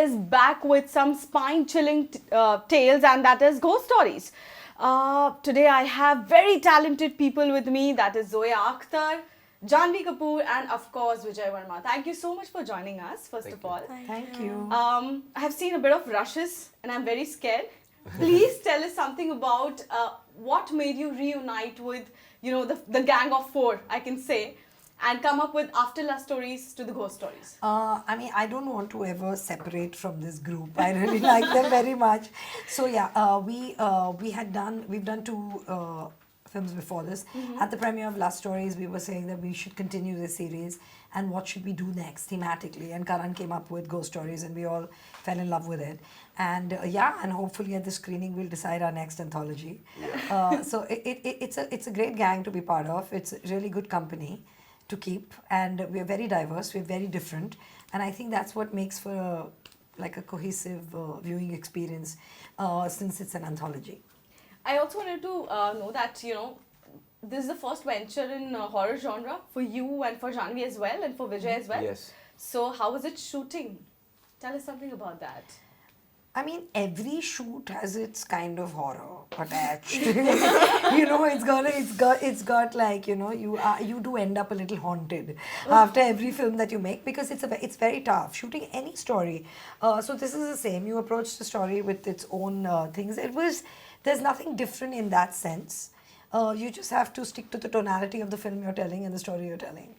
is back with some spine-chilling tales, and that is ghost stories. Today I have very talented people with me. That is Zoya, Akhtar, Janhvi, Kapoor, and of course Vijay, Verma. Thank you so much for joining us. First of all, Thank you. I have seen a bit of rushes, and I'm very scared. Please tell us something about what made you reunite with, the gang of four, I can say, and come up with after love stories to the ghost stories. I don't want to ever separate from this group. I really like them very much. So yeah, we've done two films before this. At the premiere of Love Stories, we were saying that we should continue this series and what should we do next thematically. And Karan came up with Ghost Stories, and we all fell in love with it. And and hopefully at the screening we'll decide our next anthology. So it's a great gang to be part of. It's really good company to keep, and we're very diverse, we're very different, and I think that's what makes for a cohesive viewing experience since it's an anthology. I also wanted to know that, this is the first venture in horror genre for you and for Janhvi as well, and for Vijay as well. Yes. So how was it shooting? Tell us something about that. I mean, every shoot has its kind of horror attached. It's got like, you do end up a little haunted after every film that you make, because it's very tough shooting any story. So this is the same. You approach the story with its own things. There's nothing different in that sense. You just have to stick to the tonality of the film you're telling and the story you're telling,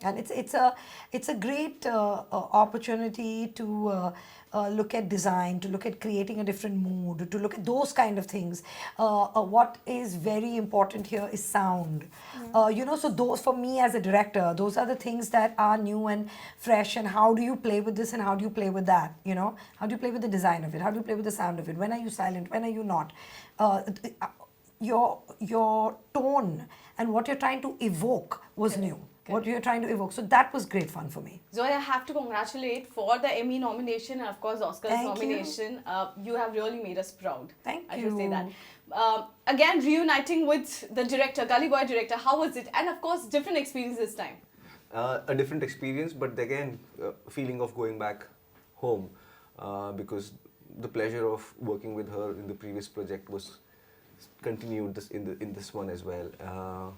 And it's a great opportunity to look at design, to look at creating a different mood, to look at those kind of things. What is very important here is sound. So those, for me as a director, those are the things that are new and fresh. And how do you play with this and how do you play with that? How do you play with the design of it? How do you play with the sound of it? When are you silent? When are you not? Your tone and what you're trying to evoke was new. What you're trying to evoke. So that was great fun for me. Zoya, I have to congratulate for the Emmy nomination and of course Oscars nomination. You have really made us proud. Thank you. I should say that. Again, reuniting with the director, Gully Boy director, how was it? And of course, different experience this time. A different experience, but again, feeling of going back home, because the pleasure of working with her in the previous project was continued in this one as well.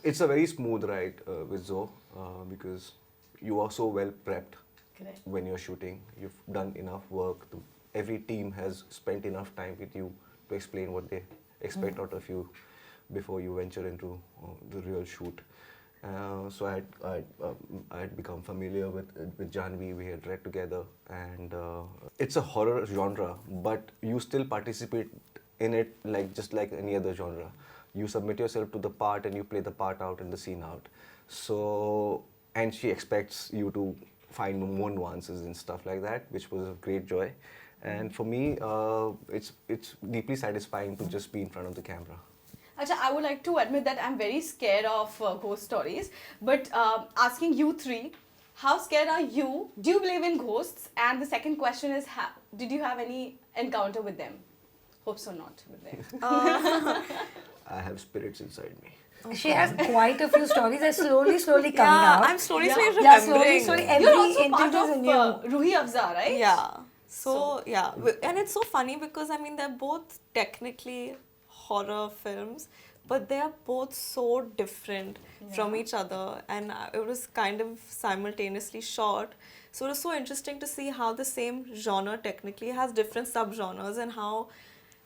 It's a very smooth ride with Zoe, because you are so well prepped. Correct. When you're shooting. You've done enough work. Every team has spent enough time with you to explain what they expect out of you before you venture into the real shoot. So I had become familiar with Janhvi. We had read together, and it's a horror genre, but you still participate in it just like any other genre. You submit yourself to the part and you play the part out and the scene out. So, and she expects you to find more nuances and stuff like that, which was a great joy. And for me, it's deeply satisfying to just be in front of the camera. Acha, I would like to admit that I'm very scared of ghost stories. But asking you three, how scared are you? Do you believe in ghosts? And the second question is, did you have any encounter with them? Hope so not with them. I have spirits inside me. Okay. She has quite a few stories. They're slowly coming out. I'm slowly remembering. Yeah, slowly. Every You're also part interview is a of new. Ruhi Afza, right? Yeah. So, and it's so funny because they're both technically horror films, but they are both so different from each other, and it was kind of simultaneously shot. So it was so interesting to see how the same genre technically has different subgenres, and how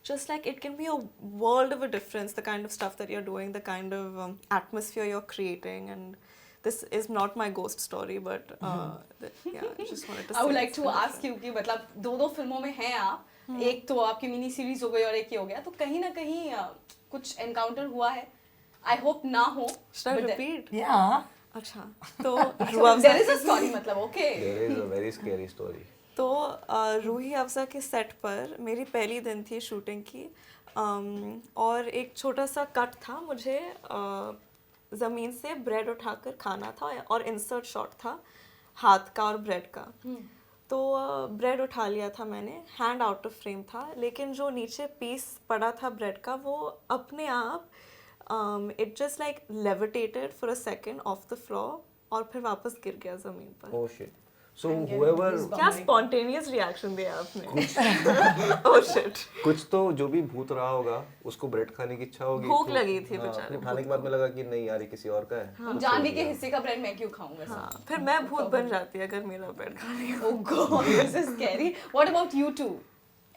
just like it can be a world of a difference, the kind of stuff that you're doing, the kind of atmosphere you're creating. And this is not my ghost story, but I just wanted to say. I would like to ask you कि मतलब दो फिल्मों में हैं आप, एक तो आपकी मिनी सीरीज हो गई और एक ये हो गया, तो कहीं ना कहीं कुछ एनकाउंटर हुआ है? I hope ना हो. Should I repeat? Yeah. अच्छा, तो there is a story मतलब, okay. There is a very scary story. तो रूही अफ़ज़ा के सेट पर मेरी पहली दिन थी शूटिंग की, और एक छोटा सा कट था, मुझे ज़मीन से ब्रेड उठाकर खाना था और इंसर्ट शॉट था हाथ का और ब्रेड का. तो ब्रेड उठा लिया था मैंने, हैंड आउट ऑफ फ्रेम था, लेकिन जो नीचे पीस पड़ा था ब्रेड का वो अपने आप it just like levitated for a second off the floor और फिर वापस गिर गया ज़मीन पर. Oh shit. So And get whoever goosebumps. क्या spontaneous reaction दिया आपने? Oh shit. कुछ तो जो भी भूत रहा होगा उसको ब्रेड खाने की इच्छा होगी, भूख तो- लगी थी हाँ, बेचारे फिर खाने के बाद में लगा कि नहीं यार ये किसी और का है। जानवी के हिस्से का ब्रेड मैं क्यों खाऊंगा हाँ, फिर मैं भूत बन जाती अगर मेरा बेड खाने का। Oh god, this is scary. What about you two?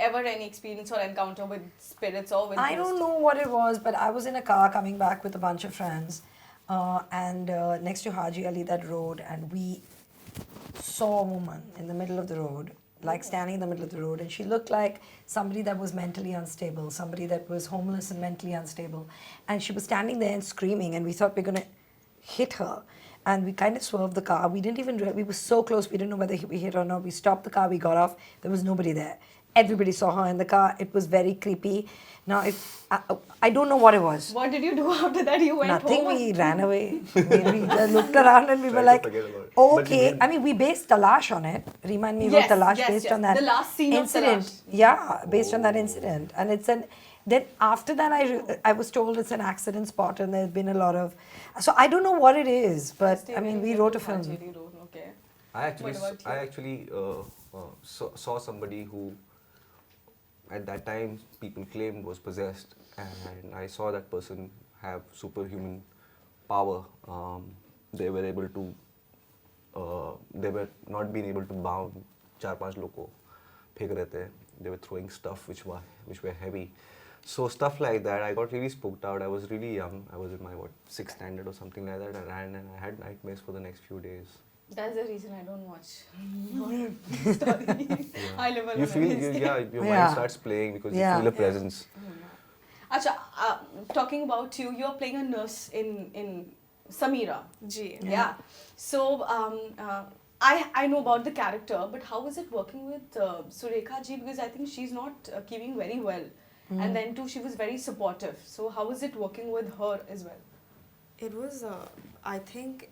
Ever any experience or encounter with spirits or with I don't know what it was, but I was in a car coming back with a bunch of friends, and next to Haji Ali, that road, and we saw a woman in the middle of the road, like standing in the middle of the road, and she looked like somebody that was mentally unstable, somebody that was homeless and mentally unstable, and she was standing there and screaming, and we thought we're gonna hit her. And we kind of swerved the car. We didn't even, we were so close, we didn't know whether we hit or not. We stopped the car, we got off, there was nobody there. Everybody saw her in the car. It was very creepy. Now, if I don't know what it was. What did you do after that? You went Nothing. home? We ran away. we just looked around and we were Tried to like, forget about it. But you okay. didn't- I mean, we based Talash on it. Remind me, Yes, wrote Talash yes, based yes. on that The last scene of incident. Talash. Yeah, based on that incident. And it's an. Then after that, I was told it's an accident spot, and there's been a lot of. So I don't know what it is, but I mean, we wrote a film. Okay. I actually, What about you? I actually saw somebody who, at that time, people claimed was possessed, and I saw that person have superhuman power. They were able to, they were not being able to bound 4-5 लोग को फेंक रहे थे. They were throwing stuff which were heavy. So stuff like that, I got really spooked out. I was really young. I was in my 6th standard or something like that. I ran and I had nightmares for the next few days. That's the reason I don't watch horror story. I live alone. You feel, your Yeah. mind starts playing because Yeah. you feel a presence. Acha, talking about you, you're playing a nurse in Samira. Ji. Yeah. So I know about the character, but how is it working with Surekha ji? Because I think she's not keeping very well, and then too she was very supportive. So how is it working with her as well? It was, I think,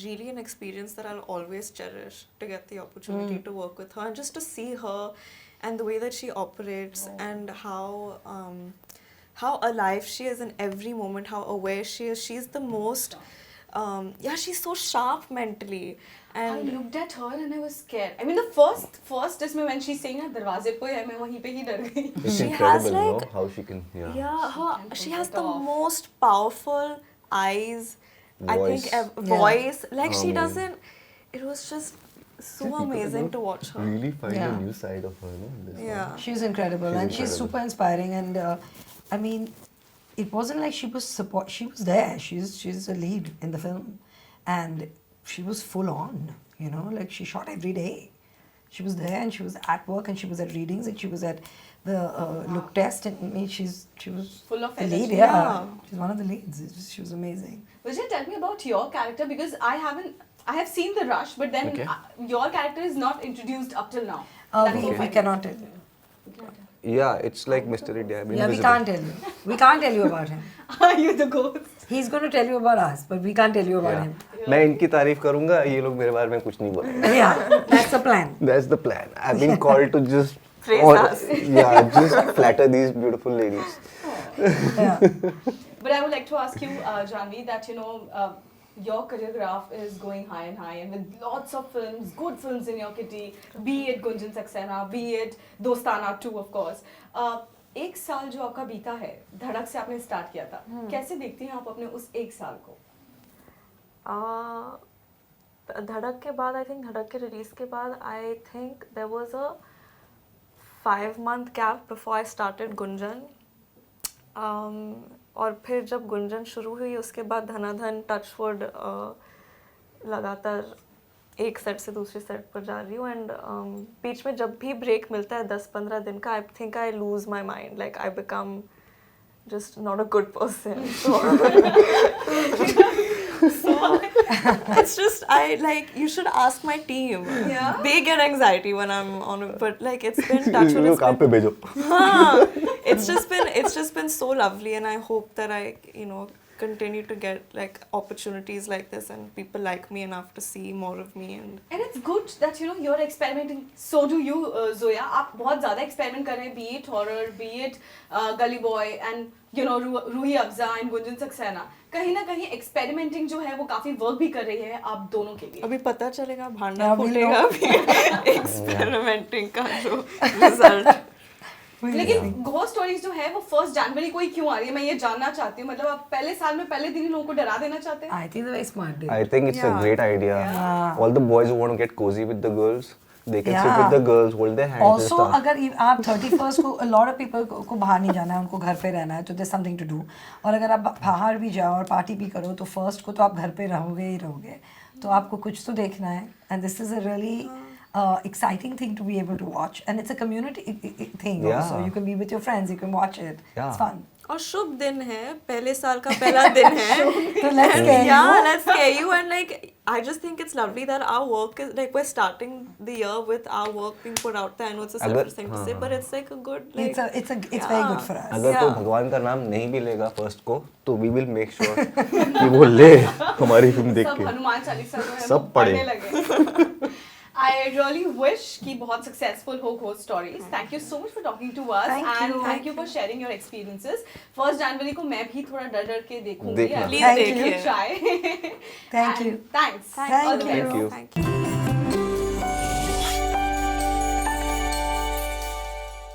really an experience that I'll always cherish, to get the opportunity to work with her and just to see her and the way that she operates and how alive she is in every moment, how aware she is. She's the most, she's so sharp mentally. I And looked at her and I was scared. I mean, the first is when she's saying ना दरवाजे पे है, मैं वहीं पे ही डर गई. It's She incredible, has, you know, like- how she can, she has it the off. most powerful eyes, I Voice. think, Yeah. voice. Like she Amazing. doesn't, it was just so amazing to watch her. Really find Yeah. a new side of her, no? in this one. Yeah. She's incredible, She's and she's incredible. super inspiring. And I mean, it wasn't like she was support. She was there. She's a lead in the film, and she was full on. You know, like she shot every day. She was there, and she was at work, and she was at readings, and she was at the look test. And I mean, she was Full of the lead. energy. Yeah. Yeah. She's one of the leads. She was amazing. Vijay, tell me about your character because I have seen The Rush, but then Okay. your character is not introduced up till now. That's We, so we funny. cannot tell you. Yeah, it's like Mr. India. Yeah, we invisible. can't tell you. We can't tell you about him. Are you the ghost? He's going to tell you about us, but we can't tell you about Yeah. him. मैं इनकी तारीफ करूंगा, ये लोग मेरे बारे में कुछ नहीं बोलेंगे. Yeah, that's the plan. That's the plan. I've been called to just Praise us. Yeah, just flatter these beautiful ladies. Yeah. But I would like to ask you, Janhvi, that your career graph is going high and high, and with lots of films, good films in your kitty, be it Gunjan Saxena, be it Dostana 2, of course. एक साल जो आपका बीता है, धड़क से आपने start किया था, कैसे देखती हैं आप अपने उस एक साल को? धड़क के बाद, I think धड़क के release के बाद, I think there was a 5-month gap before I started Gunjan. और फिर जब गुंजन शुरू हुई उसके बाद धनाधन टचवुड लगातार एक सेट से दूसरे सेट पर जा रही हूँ. एंड बीच में जब भी ब्रेक मिलता है 10-15 दिन का, I think I lose my mind, like I become just not a good person. So it's just, you should ask my team. Yeah? They get anxiety when I'm on it, but like it's been touch wood. इनको काम पे भेजो. It's just been so lovely, and I hope that I continue to get like opportunities like this and people like me enough to see more of me. And it's good that you're experimenting. So do you, Zoya. आप बहुत ज़्यादा experiment कर रहे हैं, be it horror, be it Gully Boy and Ruhi Afza and Gunjan Saxena. कहीं ना कहीं experimenting जो है वो काफी work भी कर रही है आप दोनों के लिए. अभी पता चलेगा भांडा Yeah, we'll फूटेगा know. अभी experimenting का जो result. लेकिन घोस्ट स्टोरीज जो है वो 1 जनवरी को ही क्यों आ रही है, मैं ये जानना चाहती हूँ. मतलब आप पहले साल में पहले दिन ही लोगों को डरा देना चाहते हैं. I think it's very smart. Dude. I think it's a great idea. Yeah. All the boys who want to get cozy with the girls, they can sit Yeah. with the girls, hold their hands Also, and stuff. अगर आप 31st को a lot of people को बाहर नहीं जाना है, उनको घर पे रहना है, तो there's something to do. और अगर आप बाहर भी जाओ और पार्टी भी करो तो 1st को तो आप घर पे रहोगे ही रहोगे. तो आपको कुछ तो देखना है. And this is a really exciting thing to be able to watch, and it's a community thing also. You can be with your friends, you can watch it. It's fun. और शुभ दिन है, पहले साल का पहला दिन है. So let's scare you. Yeah, let's scare you. And like, I just think it's lovely that our work is like we're starting the year with our work being put out there. I know it's a selfish thing to say, but it's like a good like. It's very good for us. अगर कोई भगवान का नाम नहीं भी लेगा 1st को तो we will make sure कि वो ले हमारी फिल्म देख सब के. हनुमान चालीसा जो है सब वो पढ़े. पढ़ने लगे. I really wish कि बहुत successful हो ghost stories. Thank you so much for talking to us. Thank you for sharing your experiences. 1 जनवरी को मैं भी थोड़ा डर के देखूंगी. देखना. Please Try. देखिए. Thank you. Thanks. Thank All the you. best. Thank you. Thank you.